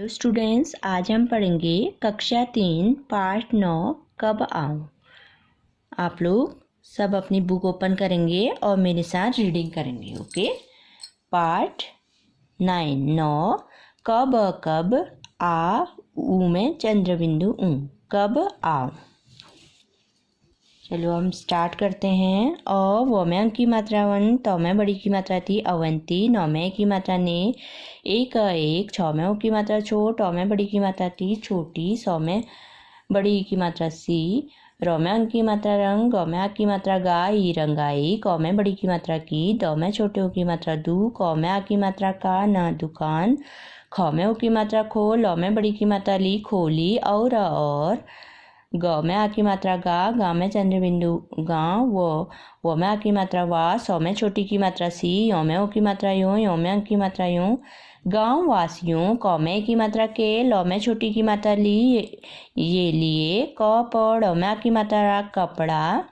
Hello students, आज हम पढ़ेंगे कक्षा 3 पार्ट 9 कब आऊँ। आप लोग सब अपनी बुक ओपन करेंगे और मेरे साथ रीडिंग करेंगे। ओके। पार्ट 9 कब कब आ ऊ में चंद्र बिंदु ऊ, कब आऊँ। चलो हम स्टार्ट करते हैं। व में अंक की मात्रा 1, तो में बड़ी की मात्रा थी अवंती, 9 में की मात्रा ने 1 6 में की मात्रा छो, टौ में बड़ी की मात्रा थी छोटी, 100 में बड़ी की मात्रा सी, र में अंक की मात्रा रंग, ग में आ की मात्रा गा ई रंगाई, क में बड़ी की मात्रा की, द में छोटे की मात्रा दू, क में आ की मात्रा का ना दुकान, ख में ओ की मात्रा खो, ल में बड़ी की मात्रा ली खोली, और ग में आ की मात्रा गा में चंद्र बिंदु गाँव, वो में आ की मात्रा वा, 100 में छोटी की मात्रा सी, यो में ओ की मात्रा यो में अंक की मात्रा यूँ, गाँव वासियों, क में की मात्रा के, ल में छोटी की मात्रा ली ये लिए, क प में आ की मात्रा रा कपड़ा,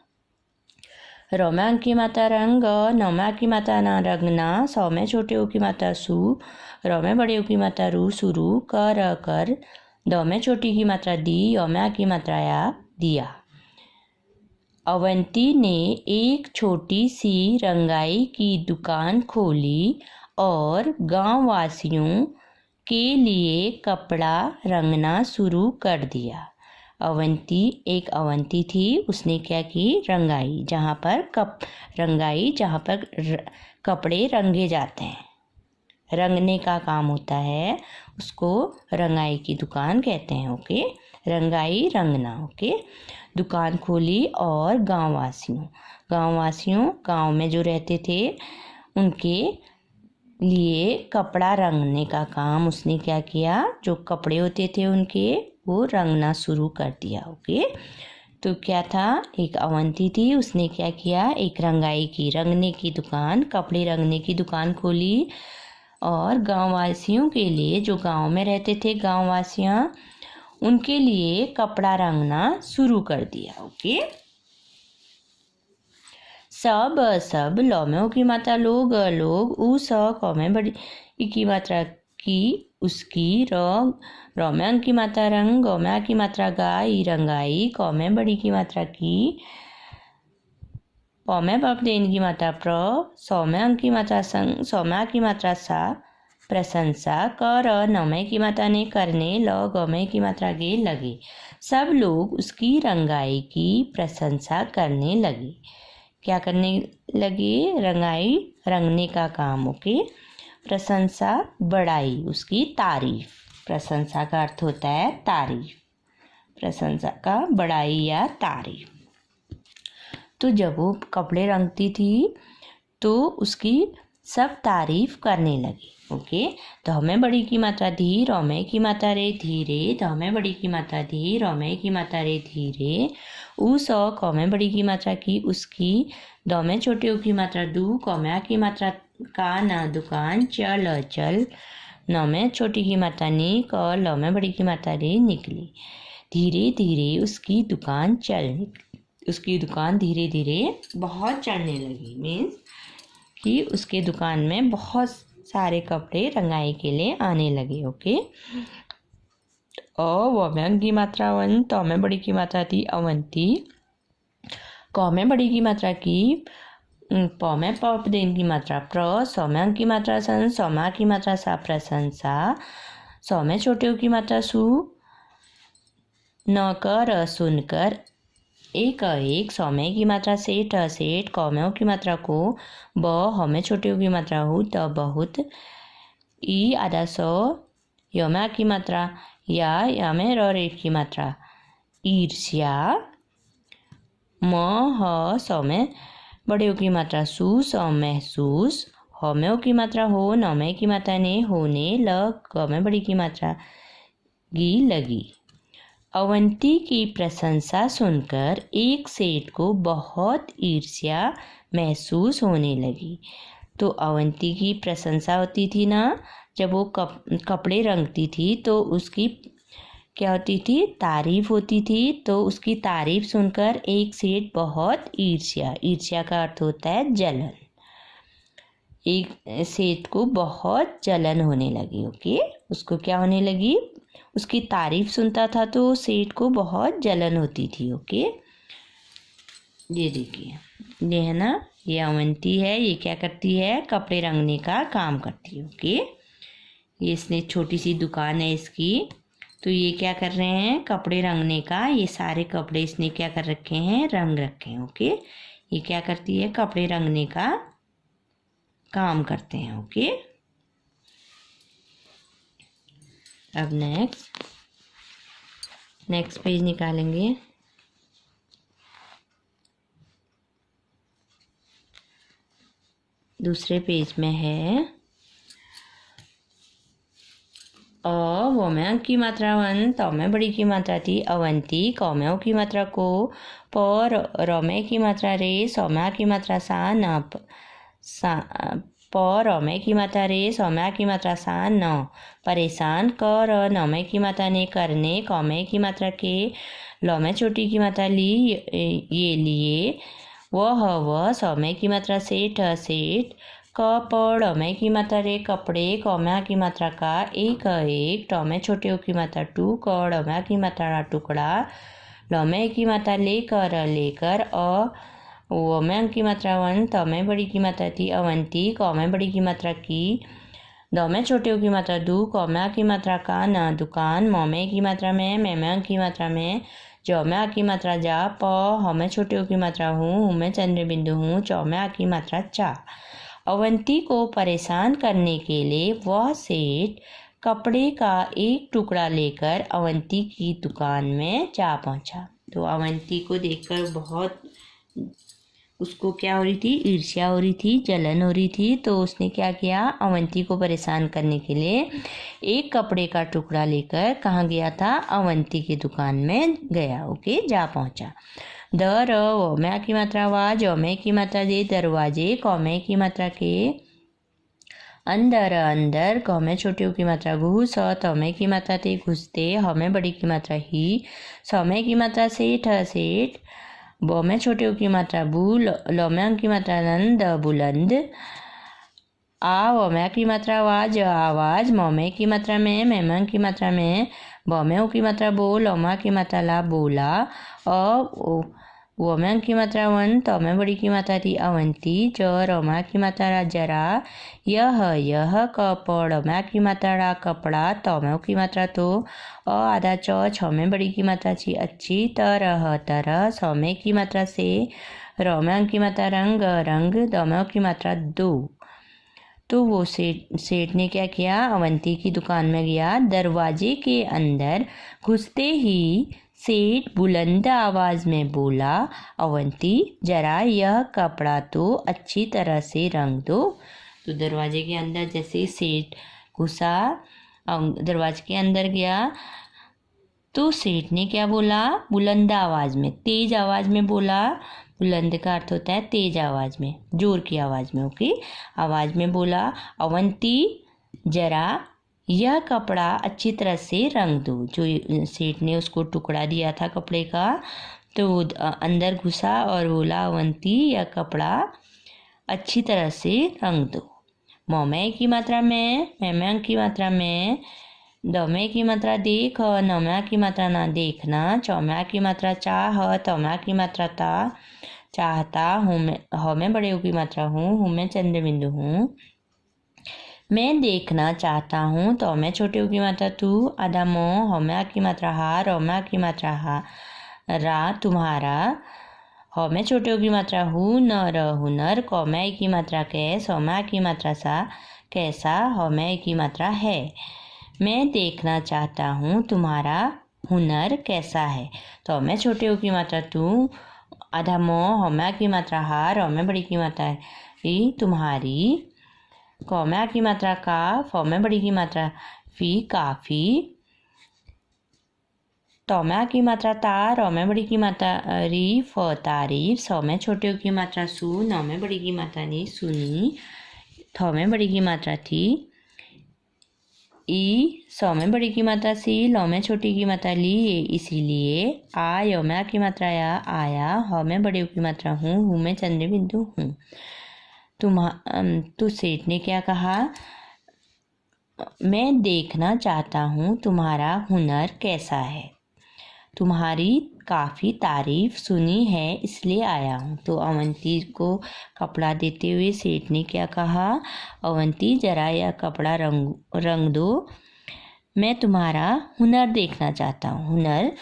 र में अंक की मात्रा रंग, न में आ की मात्रा ना रंगना, 100 में छोटे ओ की मात्रा सु, र में बड़े ओ की मात्रा रू शुरू, कर, द में छोटी की मात्रा दी, य में आ की मात्रा या दिया। अवंती ने एक छोटी सी रंगाई की दुकान खोली और गांव वासियों के लिए कपड़ा रंगना शुरू कर दिया। अवंती थी, उसने क्या की, रंगाई, जहाँ पर कपड़े रंगे जाते हैं, रंगने का काम होता है, उसको रंगाई की दुकान कहते हैं। ओके, रंगाई रंगना। ओके, दुकान खोली और गांव में जो रहते थे उनके लिए कपड़ा रंगने का काम उसने क्या किया, जो कपड़े होते थे उनके वो रंगना शुरू कर दिया। ओके, तो क्या था, एक अवंती थी, उसने क्या किया, एक रंगने की दुकान, कपड़े रंगने की दुकान खोली और गांववासियों के लिए, जो गांव में रहते थे गांववासियां, उनके लिए कपड़ा रंगना शुरू कर दिया। ओके, सब लौ में ओ की मात्रा लोग, ऊ स क में बड़ी की मात्रा की उसकी, र में अंक की मात्रा रंग, ग में आ की मात्रा गा ई रंगाई, क में बड़ी की मात्रा की, प में पप देन की मात्रा प्र, 100 में अंक की मात्रा संग, 100 में आ की मात्रा सा प्रशंसा, कर न में की मात्रा ने करने, ल ग में की मात्रा गे लगे। सब लोग उसकी रंगाई की प्रशंसा करने लगे। क्या करने लगे, रंगाई रंगने का काम। ओके, प्रशंसा बड़ाई, उसकी तारीफ, प्रशंसा का अर्थ होता है तारीफ, प्रशंसा का बड़ाई या तारीफ। तो जब वो कपड़े रंगती थी तो उसकी सब तारीफ करने लगे। ओके, तो हमें बड़ी की मात्रा धी, र में की मात्रा रे धीरे, ध में बड़ी की मात्रा धी, र में की मात्रा रे धीरे, ऊ स क में बड़ी की मात्रा की उसकी, द में छोटे की मात्रा दू, क में आ की मात्रा का ना दुकान, चल, न में छोटी की मात्रा ने, क ल में बड़ी की मात्रा रे निकली। धीरे धीरे उसकी दुकान धीरे धीरे बहुत चलने लगी। मीन्स कि उसके दुकान में बहुत सारे कपड़े रंगाई के लिए आने लगे। ओके, व में अंक की मात्रा 1, तो में बड़ी की मात्रा थी अवंती, क में बड़ी की मात्रा की, प में पप देन की मात्रा प्र, 100 में अंक की मात्रा सन, 100 में आ की मात्रा सा प्रशंसा, 100 में छोटे की मात्रा सु, न कर सुनकर, 1 में की मात्रा सेठ, क में ओ की मात्रा को, ब ह में छोटे की मात्रा हु, त बहुत, ई आधा 100, य में आ की मात्रा या में रेट की मात्रा ईर्ष्या, म ह 100 में बड़े की मात्रा सु, 100 महसूस, ह में ओ की मात्रा हो, न में की मात्रा ने होने, ल क में बड़ी की मात्रा गी लगी। अवंती की प्रशंसा सुनकर एक सेठ को बहुत ईर्ष्या महसूस होने लगी। तो अवंती की प्रशंसा होती थी ना, जब वो कपड़े रंगती थी तो उसकी क्या होती थी, तारीफ होती थी। तो उसकी तारीफ सुनकर एक सेठ बहुत ईर्ष्या का अर्थ होता है जलन, एक सेठ को बहुत जलन होने लगी। ओके, उसको क्या होने लगी? उसकी तारीफ सुनता था तो सेठ को बहुत जलन होती थी। ओके, ये देखिए, ये है ना, ये अवंती है। ये क्या करती है? कपड़े रंगने का काम करती है। ओके, ये इसने छोटी सी दुकान है इसकी। तो ये क्या कर रहे हैं? कपड़े रंगने का। ये सारे कपड़े इसने क्या कर रखे हैं? रंग रखे हैं। ओके, ये क्या करती है? कपड़े रंगने का काम करते हैं। ओके, अब नेक्स्ट पेज निकालेंगे। दूसरे पेज में है वो में अंक की मात्रा 1, तो में बड़ी की मात्रा थी अवंती, क में ओ की मात्रा को, पर र में की मात्रा रे, सौ में की मात्रा सा न, पर र में की मात्रा रे, सौ में की मात्रा सा न, परेशान, क र न में की मात्रा ने, करने, क में की मात्रा के, ल में छोटी की मात्रा ली, ये लिए, वह, सौ में की मात्रा सेठ, सेठ, कपड़ में की मात्रा रे, कपड़े, कौम्या की मात्रा का, एक, ट में छोटे ओ की मात्रा टू, कड़ में की मात्रा टुकड़ा, ल में की मात्रा लेकर, लेकर, वो में की मात्रा 1, त में बड़ी की मात्रा थी अवंती, क में बड़ी की मात्रा की, द में छोटे ओ की मात्रा दू, कौम्या की मात्रा का न, दुकान, म में की मात्रा में की मात्रा में, ज में की मात्रा जा, प, ह में छोटे ओ की मात्रा हूँ में चंद्र बिंदु हूँ, च में की मात्रा चा। अवंती को परेशान करने के लिए वह सेठ कपड़े का एक टुकड़ा लेकर अवंती की दुकान में जा पहुंचा। तो अवंती को देखकर बहुत उसको क्या हो रही थी? ईर्ष्या हो रही थी, जलन हो रही थी। तो उसने क्या किया? अवंती को परेशान करने के लिए एक कपड़े का टुकड़ा लेकर कहाँ गया था? अवंती की दुकान में गया। ओके, जा पहुंचा। दर, वो में की मात्रा वा, जो में की मात्रा दे, दरवाजे, क में की मात्रा के, अंदर, अंदर, क में छोटी ओ की मात्रा घुस, त में की मात्रा ते, घुसते, ह में बड़ी की मात्रा ही, स में की मात्रा सेठ, सेठ, ब में छोटे ओ की मात्रा बू, ल में की मात्रा नंद, बुलंद, आ, व में की मात्रा वाज, आवाज, म में की मात्रा में की मात्रा में, ब में ओ की मात्रा बोल, म की मात्रा ला, बोला, वो में की मात्रा 1, त में बड़ी की मात्रा थी अवंती, ज, र में की मात्रा जरा, यह, कपड़ में की मात्रा रा, कपड़ा, त में की मात्रा तो, आधा च, छ में बड़ी की मात्रा छी अच्छी, तरह, तरह, स में की मात्रा से, र में की मात्रा रंग, रंग, द में की मात्रा दो। तो वो सेठ ने क्या किया? अवंती की दुकान में गया। दरवाजे के अंदर घुसते ही सेठ बुलंद आवाज में बोला, अवंती, जरा यह कपड़ा तो अच्छी तरह से रंग दो। तो दरवाजे के अंदर जैसे सेठ घुसा, दरवाजे के अंदर गया, तो सेठ ने क्या बोला? बुलंद आवाज में, तेज आवाज में बोला। बुलंद का अर्थ होता है तेज आवाज में, जोर की आवाज में। ओके, आवाज में बोला, अवंती, जरा यह कपड़ा अच्छी तरह से रंग दो। जो सेठ ने उसको टुकड़ा दिया था कपड़े का, तो अंदर घुसा और बोला, अवंती, यह कपड़ा अच्छी तरह से रंग दो। म में की मात्रा में की मात्रा में, द में की मात्रा देख, न में की मात्रा ना, देखना, च में की मात्रा चाह, त में की मात्रा ता, चाहता, ह में बड़े ओ की मात्रा हूँ में चंद्र बिंदु हूँ, मैं देखना चाहता हूँ, तो में छोटे ओ की मात्रा तू, आधा मोह, ह में की मात्रा हा, र में की मात्रा हा, रा, तुम्हारा, ह में छोटे ओ की मात्रा हूँ, न, र, हुनर, क में की मात्रा कै, स में की मात्रा सा, कैसा, ह में की मात्रा है। मैं देखना चाहता हूँ तुम्हारा हुनर कैसा है। तो में छोटे ओ की मात्रा तू, आधा मोह, ह में की मात्रा हा, र में बड़ी की मात्रा ही, तुम्हारी, क में की मात्रा का, फ में बड़ी की मात्रा फी, काफी, त में की मात्रा ता, र में बड़ी की मात्रा री, फ, तारीफ, स में छोटे ओ की मात्रा सु, न में बड़ी की मात्रा नी, सुनी, थ में बड़ी की मात्रा थी, ई, स में बड़ी की मात्रा सी, ल में छोटी की मात्रा ली, इसीलिए, आ, य में की मात्रा या, आया, ह में बड़ी की मात्रा हूँ में चंद्र बिंदु हूँ। तो सेठ ने क्या कहा, मैं देखना चाहता हूँ तुम्हारा हुनर कैसा है, तुम्हारी काफ़ी तारीफ सुनी है इसलिए आया हूँ। तो अवंती को कपड़ा देते हुए सेठ ने क्या कहा, अवंती जरा यह कपड़ा रंग दो, मैं तुम्हारा हुनर देखना चाहता हूँ, हुनर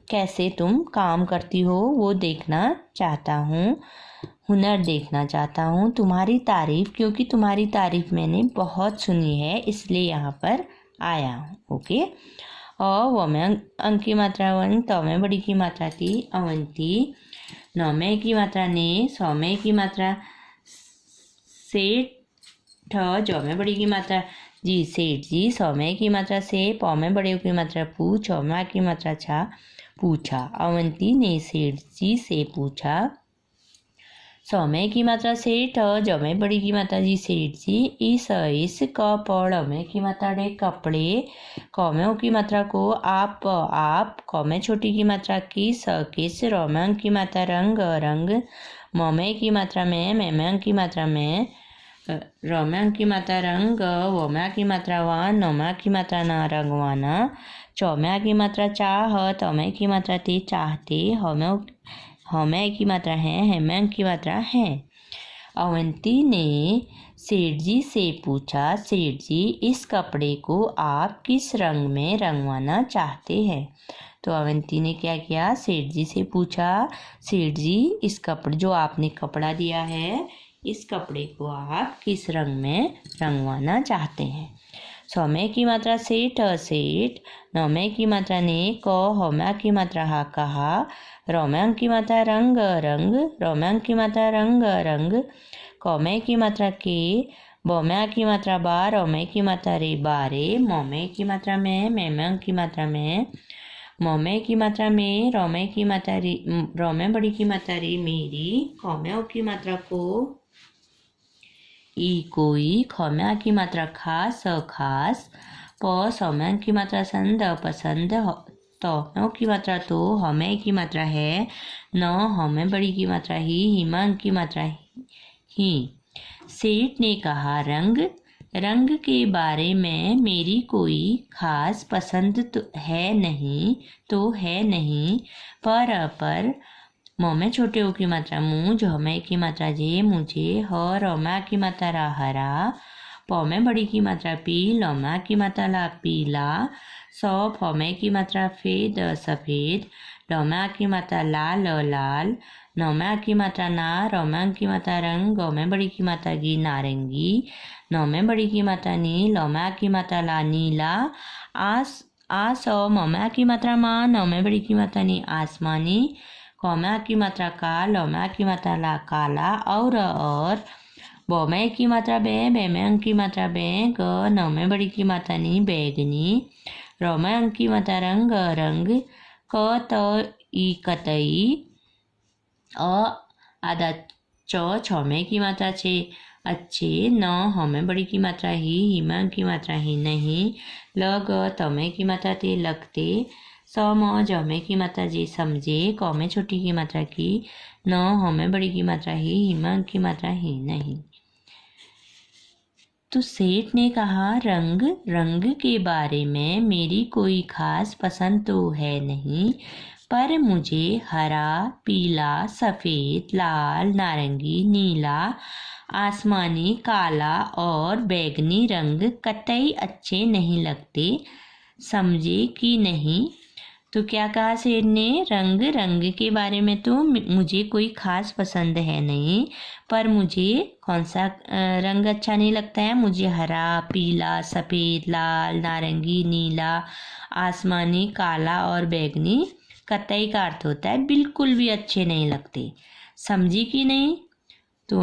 कैसे तुम काम करती हो वो देखना चाहता हूँ, हुनर देखना चाहता हूँ, तुम्हारी तारीफ, क्योंकि तुम्हारी तारीफ मैंने बहुत सुनी है इसलिए यहाँ पर आया हूँ। ओके। और वो में अंक की मात्रा 1, तो में बड़ी की मात्रा थी अवंती, 9 में की मात्रा ने, 100 में की मात्रा सेठ, जो में बड़ी की मात्रा जी सेठ जी, 100 में की मात्रा से, पौ में बड़े की मात्रा पू, 6 में की मात्रा छा, पूछा। अवंती ने सेठ जी से पूछा, 100 में की मात्रा सेठ, जो में बड़ी की मात्रा जी सेठ जी, इस कपड़ में की मात्रा डे कपड़े, कौमे की मात्रा को आप, कौमे छोटी की मात्रा किस, रोमंग की मात्रा रंग, मोमे की मात्रा में, मेमंग की मात्रा में, रोमंग की मात्रा रंग, वोम्या की मात्रा वान, नोम्या की मात्रा ना रंगवाना, चौम्या की मात्रा चाह, तौमे की मात्रा ते चाहते, हमें की मात्रा है, हेमंग की मात्रा है। अवंती ने सेठ जी से पूछा, सेठ जी इस कपड़े को आप किस रंग में रंगवाना चाहते हैं। तो अवंती ने क्या किया, सेठ जी से पूछा, सेठ जी इस कपड़े, जो आपने कपड़ा दिया है, इस कपड़े को आप किस रंग में रंगवाना चाहते हैं। 100 में की मात्रा सेठ, 9 में की मात्रा ने, होम्या की मात्रा हा कहा, रोम्यांग की मात्रा रंग, रोम्यांग की मात्रा रंग, कौमे की मात्रा के, बोम्या की मात्रा बा, रोमे की मात्रा रे, बारे, मोमे की मात्रा में, मेमंग की मात्रा में, मोमे की मात्रा में, रोमे की मात्रा रे, रोमे बड़ी की मात्रा रे मेरी, कौमे की मात्रा को ई कोई, खौम्या की मात्रा खास, खास, सौम्यांग की मात्रा संद, पसंद, तो की मात्रा तो, हमें की मात्रा है, न हमें बड़ी की मात्रा ही, हिमांग की मात्रा ही। सेठ ने कहा, रंग के बारे में मेरी कोई खास पसंद तो है नहीं, पर मोमे छोटे ओ की मात्रा मुँह, झोमे की मात्रा जे मुझे, रोमा की मात्रा रा हरा, पौमे बड़ी की मात्रा पी, लोमा की मात्रा ला पीला, फौमे की मात्रा फेद सफ़ेद, लोमा की मात्रा लाल, नौमा की मात्रा ना, रोमा की मात्रा रंग, गौमे बड़ी की मात्रा गी नारंगी, नौमे बड़ी की मात्रा नी, लोमा की मात्रा ला नीला, मोमा की मात्रा माँ, नौमे बड़ी की मात्रा नी आसमानी, कौमा की मात्रा का, लोमा की मात्रा ला काला, और बोमे की मात्रा बे, बेमेंग की मात्रा बे, नौमे बड़ी की मात्रा नी बैगनी, रोमंग की मात्रा रंग, कतई, आधा छौमे की मात्रा छे अच्छे, न हमें बड़ी की मात्रा ही, हिमांग की मात्रा ही नहीं, तमे की मात्रा ते लगते, जमे की मात्रा जे समझे, कौमे छोटी की मात्रा की, न हमें बड़ी की मात्रा ही, हिमांग की मात्रा ही नहीं। तो सेठ ने कहा, रंग के बारे में मेरी कोई खास पसंद तो है नहीं, पर मुझे हरा, पीला, सफ़ेद, लाल, नारंगी, नीला, आसमानी, काला और बैगनी रंग कतई अच्छे नहीं लगते, समझे कि नहीं। तो क्या कहा सेठ ने, रंग के बारे में तो मुझे कोई खास पसंद है नहीं, पर मुझे कौन सा रंग अच्छा नहीं लगता है, मुझे हरा, पीला, सफ़ेद, लाल, नारंगी, नीला, आसमानी, काला और बैगनी कतई का अर्थ होता है बिल्कुल भी अच्छे नहीं लगते, समझी कि नहीं। तो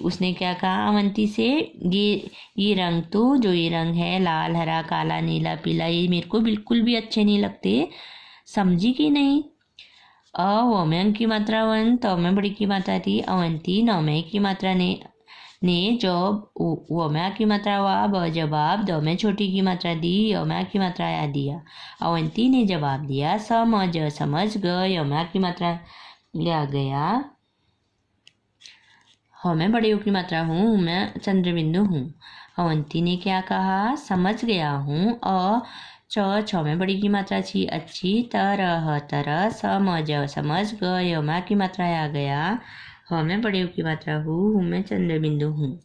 उसने क्या कहा अवंती से, ये रंग तो, जो ये रंग है लाल, हरा, काला, नीला, पीला, ये मेरे को बिल्कुल भी अच्छे नहीं लगते, समझी कि नहीं। वोम्यांग की मात्रा 1, तो में बड़ी की मात्रा थी अवंती, नौमे की मात्रा ने जब, वोम्या की मात्रा वा, जवाब, दो में छोटी की मात्रा दी, योम्या की मात्रा या दिया। अवंती ने जवाब दिया, समझ गए, योम्या की मात्रा लिया गया, ह में बड़े ऊ की मात्रा हूँ, मैं चंद्र बिंदु हूँ। अवंती ने क्या कहा, समझ गया हूँ। छ में बड़ी की मात्रा छी, अच्छी तरह तरह समझ समझ गए, माँ की मात्रा आ गया। ह में बड़े ऊ की मात्रा हूँ, मैं चंद्र बिंदु हूँ।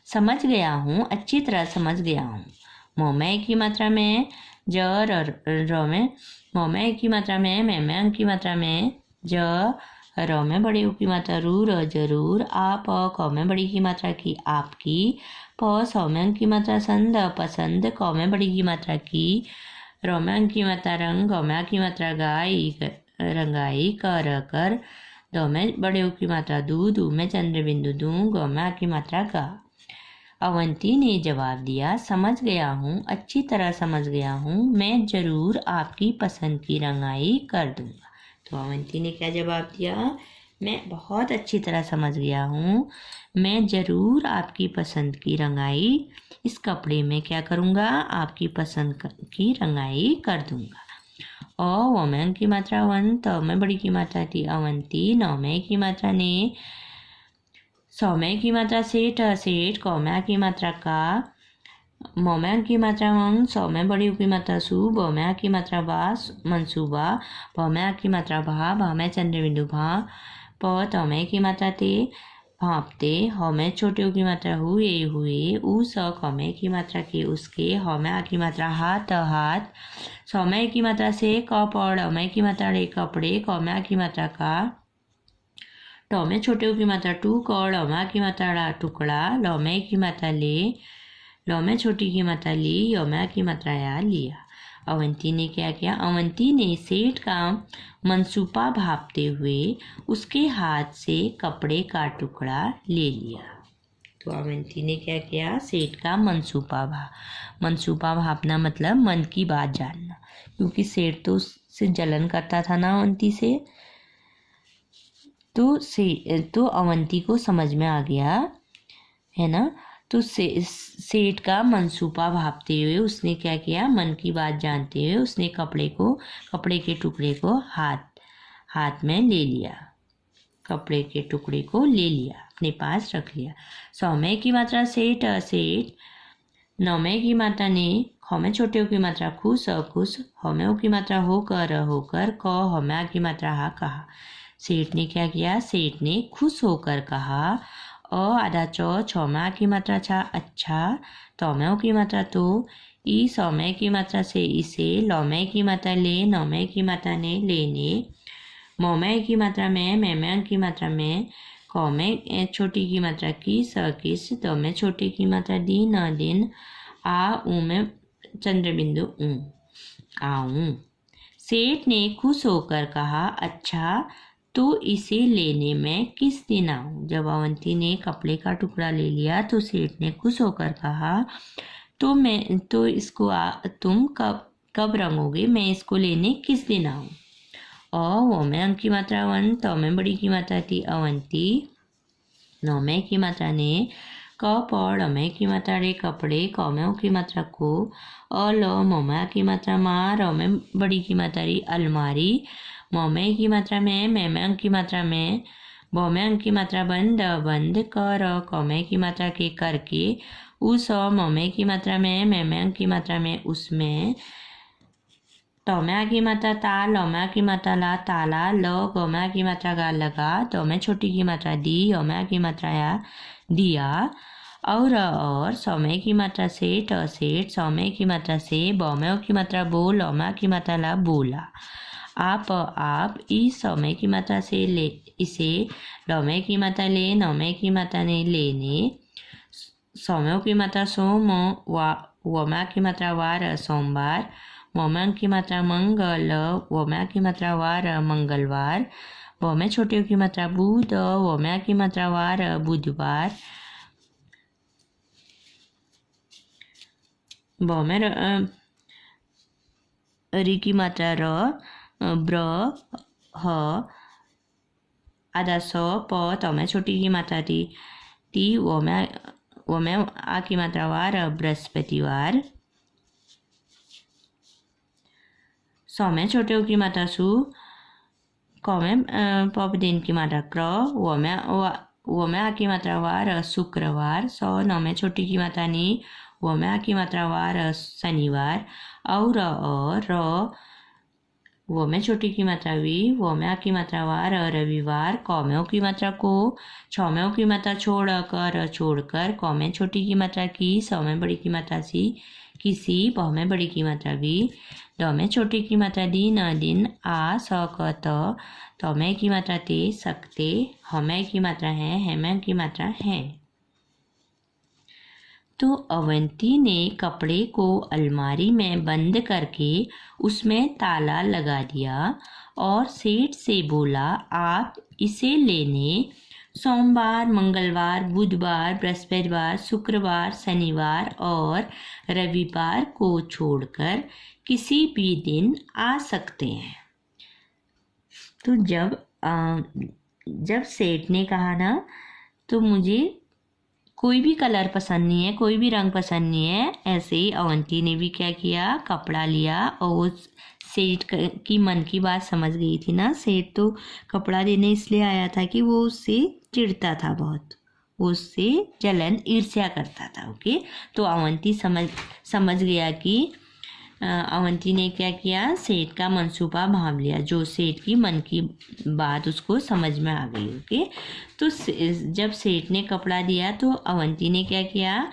समझ गया हूँ, अच्छी तरह समझ गया हूँ। म में की मात्रा में ज र में, म में की मात्रा में, मैं की मात्रा में ज, र में बड़ी ऊ की मात्रा रू, र जरूर। आप, क में बड़ी की मात्रा की, आपकी। प सौ में अंक की मात्रा संद, पसंद। क में बड़ी की मात्रा की, र में अंक की मात्रा रंग, ग में की मात्रा गाई, रंगाई। कर कर, द में बड़े ऊ की मात्रा दू, दू में चंद्र बिंदु दूं, ग में की मात्रा गा। अवंती ने जवाब दिया, समझ गया हूँ, अच्छी तरह समझ गया हूँ, मैं जरूर आपकी पसंद की रंगाई कर दूंगा। तो अवंती ने क्या जवाब दिया, मैं बहुत अच्छी तरह समझ गया हूँ, मैं ज़रूर आपकी पसंद की रंगाई इस कपड़े में क्या करूँगा, आपकी पसंद की रंगाई कर दूँगा। व में अंक की मात्रा वन, त में बड़ी की मात्रा थी अवंती। न में की मात्रा ने, सौ में की मात्रा सेठ, सेठ। क में की मात्रा का, म में की मात्रा मंग, सौ में बड़ी की मात्रा सु। ब में की मात्रा बास, मंसूबा। भ में की मात्रा भा, भा में चंद्र बिंदु भा। प त में की मात्रा ते, भापते। ह में छोटे ऊ की मात्रा हुए, हुए। उ स क में की मात्रा के, उसके। ह में की मात्रा हाथ, हाथ। सौ में की मात्रा से, क पड़। में की मात्रा रे, कपड़े। क में की मात्रा का, ट में छोटे ऊ की मात्रा टू, क। ड़ में की मात्रा ड़ा, टुकड़ा। ल में की मात्रा ले, ल में छोटी की मात्रा ली। य में की मात्रा या, लिया। अवंती ने क्या किया, अवंती ने सेठ का मनसूबा भापते हुए उसके हाथ से कपड़े का टुकड़ा ले लिया। तो अवंती ने क्या किया, सेठ का मनसूबा भापना मतलब मन की बात जानना, क्योंकि सेठ तो उससे जलन करता था ना अवंती से। तो अवंती को समझ में आ गया है ना। तो सेठ का मनसूबा भापते हुए उसने क्या किया, मन की बात जानते हुए उसने कपड़े के टुकड़े को हाथ में ले लिया। कपड़े के टुकड़े को ले लिया, अपने पास रख लिया। सौ में की मात्रा सेठ, सेठ। नौ में की मात्रा ने, ख में छोटे की मात्रा खुश, खुश। ह में की मात्रा होकर, होकर। क ह में की मात्रा हा, कहा। सेठ ने क्या किया, सेठ ने खुश होकर कहा। आधा छ में की मात्रा छा, अच्छा। त में की मात्रा तो, ई। सौ में की मात्रा से, इसे। ल में की मात्रा ले, न में की मात्रा ने, लेने। म में की मात्रा में की मात्रा में। क में छोटी की मात्रा की, स किस। त में छोटी की मात्रा दी, न दिन। आ ऊ में चंद्र बिंदु ऊ, आऊं। सेठ ने खुश होकर कहा, अच्छा तो इसे लेने में किस दिन आऊं। जब अवंती ने कपड़े का टुकड़ा ले लिया तो सेठ ने खुश होकर कहा, तो इसको तुम कब रंगोगे, मैं इसको लेने किस दिन आऊं। वो में अंक की मात्रा वन, त में बड़ी की मात्रा थी अवंती। न में की मात्रा ने, क पड़। में की मात्रा रे, कपड़े। क में की मात्रा को, ल म में की मात्रा माँ। र में बड़ी की मात्रा री, अलमारी। म में की मात्रा में अंक की मात्रा में। ब में अंक की मात्रा बंद, बंद। क में की मात्रा के, करके। उ स म में की मात्रा में अंक की मात्रा में, उसमें। त में की मात्रा ता, ल में की मात्रा ला, ताला। ल ग में की मात्रा गा, लगा। त में छोटी की मात्रा दी, य में की मात्रा या, दिया। और सौ में की मात्रा से, ट सेठ। सौ में की मात्रा से, ब में की मात्रा बो, ल में की मात्रा ला, बोला। आप। ई सौ में की मात्रा से, ले, इसे। ल में की मात्रा ले, न में की मात्रा ने, लेने। सौ में की मात्रा सोम, व में की मात्रा वार, सोमवार। म में की मात्रा मंगल, व में की मात्रा वार, मंगलवार। ब में छोटे की मात्रा बुध, व में की मात्रा वार, बुधवार। ब में री की मात्रा र, ब्र, ह। आधा सौ, प। त में छोटी की मात्रा ती। व में आ की मात्रा वार, बृहस्पतिवार। सौ में छोटे की मात्रा सु। क में पपदेन की मात्रा क्र। व में वो में आ की मात्रा वार शुक्रवार, सौ नौ में छोटी की मात्रा नी, वो में आ की मात्रा वार शनिवार, और वो में छोटी की मात्रा वी, वो में आ की मात्रा वार रविवार, कौ में ओ की मात्रा को, छौ में ओ की मात्रा छोड़कर, कौ में छोटी की मात्रा की, सौ में बड़ी की मात्रा सी, किसी, पौ में बड़ी की मात्रा भी, ड में छोटी की मात्रा दी, न दिन, आ, स, क, त में की मात्रा ते, सकते, ह में की मात्रा है में की मात्रा है। तो अवंती ने कपड़े को अलमारी में बंद करके उसमें ताला लगा दिया और सेठ से बोला, आप इसे लेने सोमवार, मंगलवार, बुधवार, बृहस्पतिवार, शुक्रवार, शनिवार और रविवार को छोड़कर किसी भी दिन आ सकते हैं। तो जब सेठ ने कहा ना, तो मुझे कोई भी कलर पसंद नहीं है, कोई भी रंग पसंद नहीं है, ऐसे ही अवंती ने भी क्या किया, कपड़ा लिया और वो सेठ की मन की बात समझ गई थी ना। सेठ तो कपड़ा देने इसलिए आया था कि वो उससे चिढ़ता था बहुत, वो उससे जलन ईर्ष्या करता था। ओके, तो अवंती समझ गया कि अवंती ने क्या किया, सेठ का मंसूबा भांप लिया, जो सेठ की मन की बात उसको समझ में आ गई। ओके, तो जब सेठ ने कपड़ा दिया तो अवंती ने क्या किया,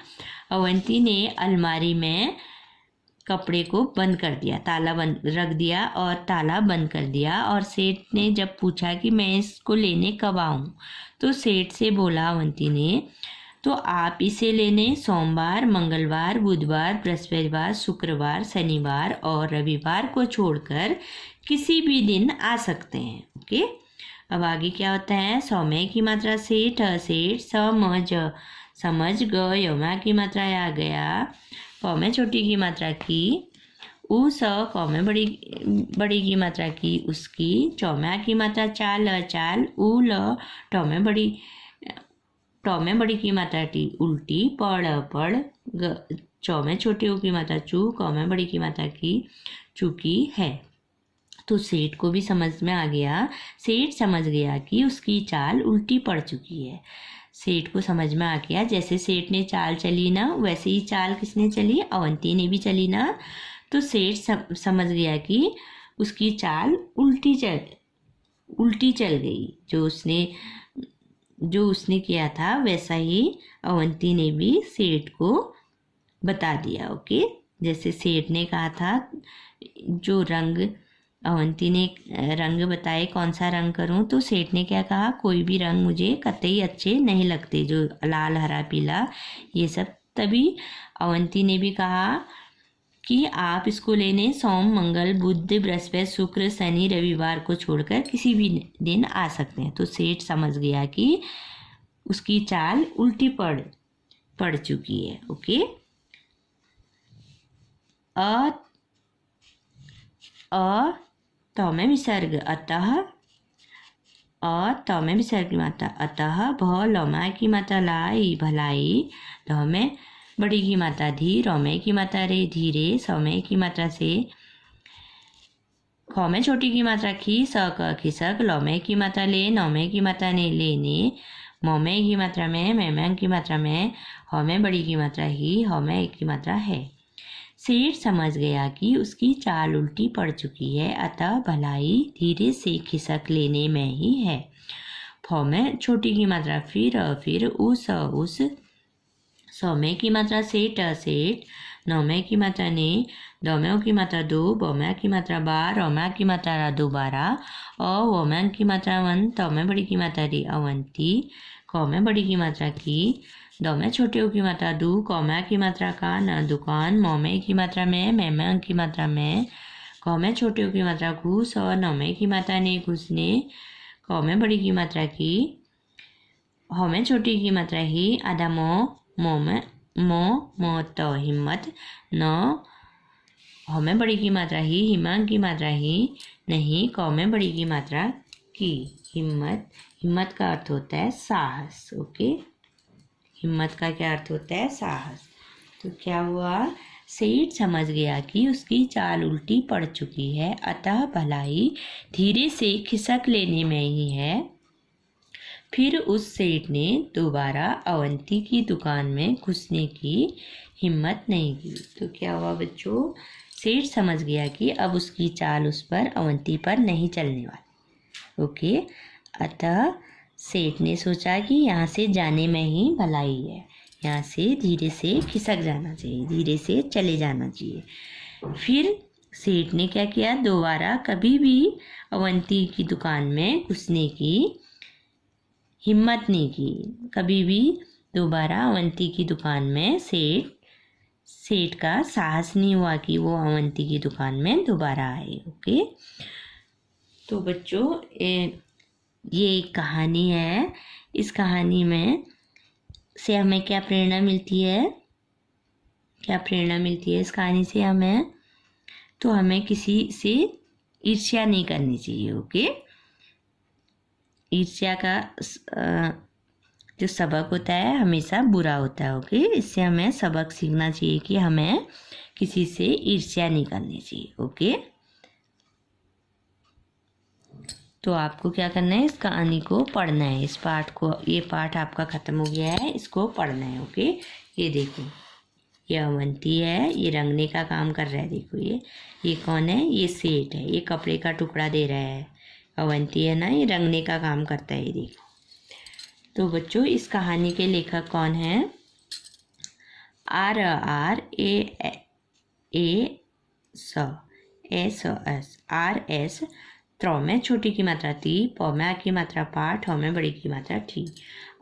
अवंती ने अलमारी में कपड़े को बंद कर दिया, ताला बंद रख दिया और ताला बंद कर दिया। और सेठ ने जब पूछा कि मैं इसको लेने कब आऊँ, तो सेठ से बोला अवंती ने, तो आप इसे लेने सोमवार, मंगलवार, बुधवार, बृहस्पतिवार, शुक्रवार, शनिवार और रविवार को छोड़कर किसी भी दिन आ सकते हैं। ओके, अब आगे क्या होता है, सौ में की मात्रा सेठ, समझ ग, यमा की मात्रा आ गया, प में छोटी की मात्रा की, उ, स, क में बड़ी की मात्रा की, उसकी, चौ में आ की मात्रा चाल, उ, ल, टौ में बड़ी की मात्रा टी, उल्टी, पड़, चौ में छोटी ओ की मात्रा चू, कौ में बड़ी की मात्रा की, चूकी है। तो सेठ को भी समझ में आ गया, सेठ समझ गया कि उसकी चाल उल्टी पड़ चुकी है। सेठ को समझ में आ गया, जैसे सेठ ने चाल चली ना, वैसे ही चाल किसने चली, अवंती ने भी चली ना। तो सेठ समझ गया कि उसकी चाल उल्टी चल गई, जो उसने किया था वैसा ही अवंती ने भी सेठ को बता दिया। ओके, जैसे सेठ ने कहा था, जो रंग अवंती ने रंग बताए कौन सा रंग करूं, तो सेठ ने क्या कहा, कोई भी रंग मुझे कतई अच्छे नहीं लगते, जो लाल, हरा, पीला ये सब। तभी अवंती ने भी कहा कि आप इसको लेने सोम, मंगल, बुध, बृहस्पति, शुक्र, शनि, रविवार को छोड़कर किसी भी दिन आ सकते हैं। तो सेठ समझ गया कि उसकी चाल उल्टी पड़ चुकी है। ओके, तो में विसर्ग, अतः, तो में विसर्ग की मात्रा अतः, भ, लौमा की मात्रा लाई, भलाई, ध में बड़ी की मात्रा धी, रौमे की मात्रा रे, धीरे, सौमे की मात्रा से, खौ में छोटी की मात्रा खी, स, क, खिसक, लौमे की मात्रा ले, नौमे की मात्रा ने, लेने, मौमे की मात्रा में, मैम की मात्रा में, हौ में बड़ी की मात्रा ही, हौ में एक की मात्रा है। सेठ समझ गया कि उसकी चाल उल्टी पड़ चुकी है, अतः भलाई धीरे से खिसक लेने में ही है। फौ में छोटी की मात्रा फिर, उस, सौ में की मात्रा सेठ, नौ में की मात्रा ने, दो में की मात्रा दो, बौ में की मात्रा बार, रौ में की मात्रा दोबारा, वो में की मात्रा वन, तौ में बड़ी की मात्रा री, अवंती, कौ में बड़ी की मात्रा की, दो में छोटी की मात्रा दू, कौ में की मात्रा का, न, दुकान, मौ में की मात्रा में, मैं की मात्रा में, कौ में छोटी की मात्रा घूस, और नौ में की मात्रा ने, घुसने, कौ में बड़ी की मात्रा की, हौ में छोटी की मात्रा ही, आधा मो तो हिम्मत, न, हौ में बड़ी की मात्रा ही, हिमांग की मात्रा ही, नहीं, कौ में बड़ी की मात्रा की, हिम्मत का अर्थ होता है साहस। ओके, हिम्मत का क्या अर्थ होता है, साहस। तो क्या हुआ, सेठ समझ गया कि उसकी चाल उल्टी पड़ चुकी है, अतः भलाई धीरे से खिसक लेने में ही है। फिर उस सेठ ने दोबारा अवंती की दुकान में घुसने की हिम्मत नहीं की। तो क्या हुआ बच्चों, सेठ समझ गया कि अब उसकी चाल उस पर, अवंती पर नहीं चलने वाली। ओके, अतः सेठ ने सोचा कि यहाँ से जाने में ही भलाई है, यहाँ से धीरे से खिसक जाना चाहिए, धीरे से चले जाना चाहिए। फिर सेठ ने क्या किया, दोबारा कभी भी अवंती की दुकान में घुसने की हिम्मत नहीं की। कभी भी दोबारा अवंती की दुकान में सेठ का साहस नहीं हुआ कि वो अवंती की दुकान में दोबारा आए। ओके, तो बच्चों ये एक कहानी है। इस कहानी में से हमें क्या प्रेरणा मिलती है, क्या प्रेरणा मिलती है इस कहानी से हमें? तो हमें किसी से ईर्ष्या नहीं करनी चाहिए। ओके, ईर्ष्या का जो सबक होता है हमेशा बुरा होता है। ओके, इससे हमें सबक सीखना चाहिए कि हमें किसी से ईर्ष्या नहीं करनी चाहिए। ओके, तो आपको क्या करना है, इस कहानी को पढ़ना है, इस पाठ को, ये पाठ आपका ख़त्म हो गया है, इसको पढ़ना है। ओके, ये देखो, ये अवंती है, ये रंगने का काम कर रहा है। देखो ये कौन है, ये सेठ है, ये कपड़े का टुकड़ा दे रहा है। अवंती है ना, ये रंगने का काम करता है। ये देखो। तो बच्चों इस कहानी के लेखक कौन है? RRAS त्रो में छोटी की मात्रा ती, पौ में आ की मात्रा पा, ठौ में बड़ी की मात्रा ठी।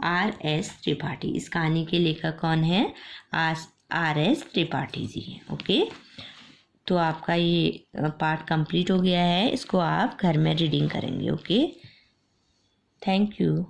RS त्रिपाठी। इस कहानी के लेखक कौन है? RS त्रिपाठी जी हैं। ओके, तो आपका ये पार्ट कंप्लीट हो गया है। इसको आप घर में रीडिंग करेंगे। Okay, thank you.